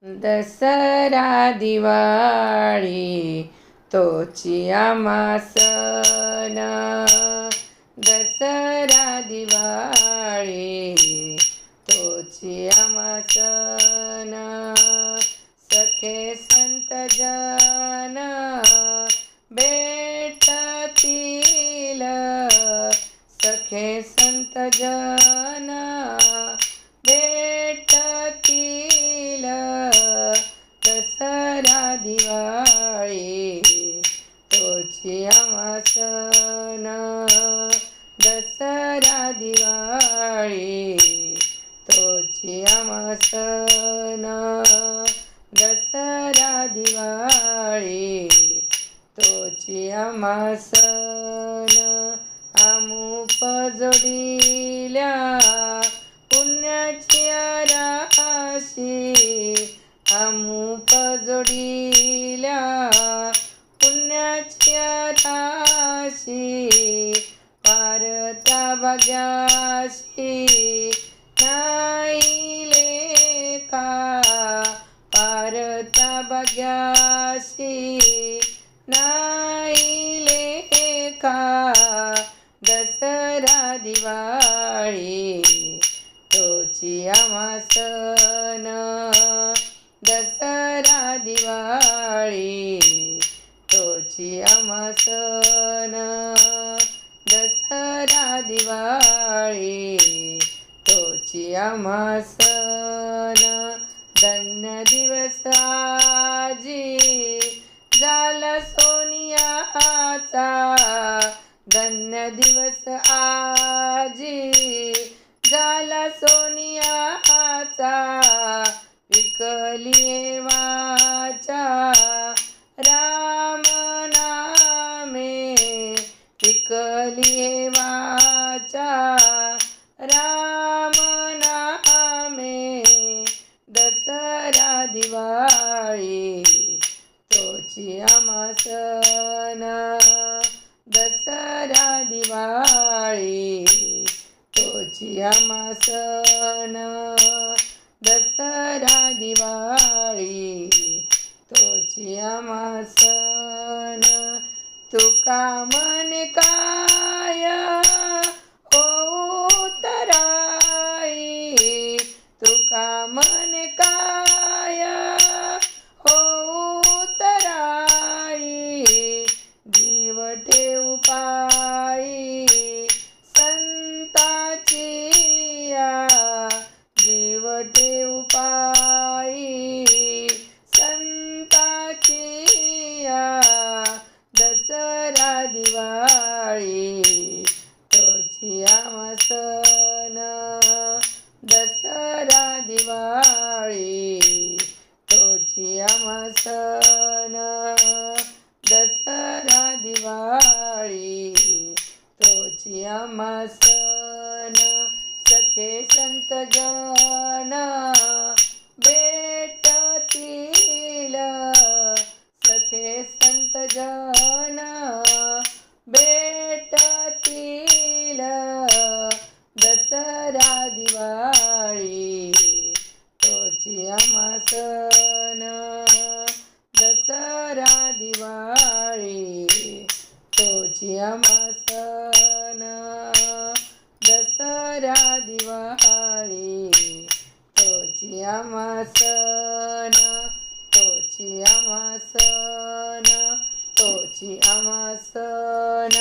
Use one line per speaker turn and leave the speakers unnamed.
दसरा दिवाळी तोची आम्हा सण. दसरा दिवाळी तोची आम्हा सण. सखे संत जन भेटतील, सखे संत जन भेटतील. दसरा दिवाळी तोची आम्हा सण. दसरा दिवाळी तोची आम्हा सण. दसरा दिवाळी तोची आम्हा सण. आमू पजोडिल्या पुण्याची राशी, आमू पजोडिल्या पुण्याची राशी. पारता भाग्याशी नाही लेखा, पारता भाग्याशी नाही लेखा. दसरा दिवाळी तोची आम्हा सण. दसरा दिवाळी तोची आम्हा सण. दसरा दिवाळी तोची आम्हा सण. धन्य दिवस आजी झाला सोनियाचा, धन्य दिवस आजी झाला सोनियाचा. विकली वाचा राम नामे, विकली वाचा राम नामे. दसरा दिवाळी तोची आम्हा सण. दसरा दिवाळी तोची आम्हा सण. दसरा दिवाळी तोची आम्हा सण. तुका मन काय होऊतराई, तुका मन काय होऊतराई. जीव ठेवू पायी संताची या, जीव ठेवू पायी संताची या. दसरा दिवाळी तोची आम्हा सण. दसरा दिवाळी तोची आम्हा सण. दसरा दिवाळी तोची आम्हा सण. सखे संत जन भेटतील, सखे संत जन भेटतील. दसरा दिवाळी तोची आम्हा सण. दसरा दिवाळी तोची आम्हा सण. दसरा दिवाळी तोची आम्हा सण. तोची आम्हा सण. तोची आम्हा सण.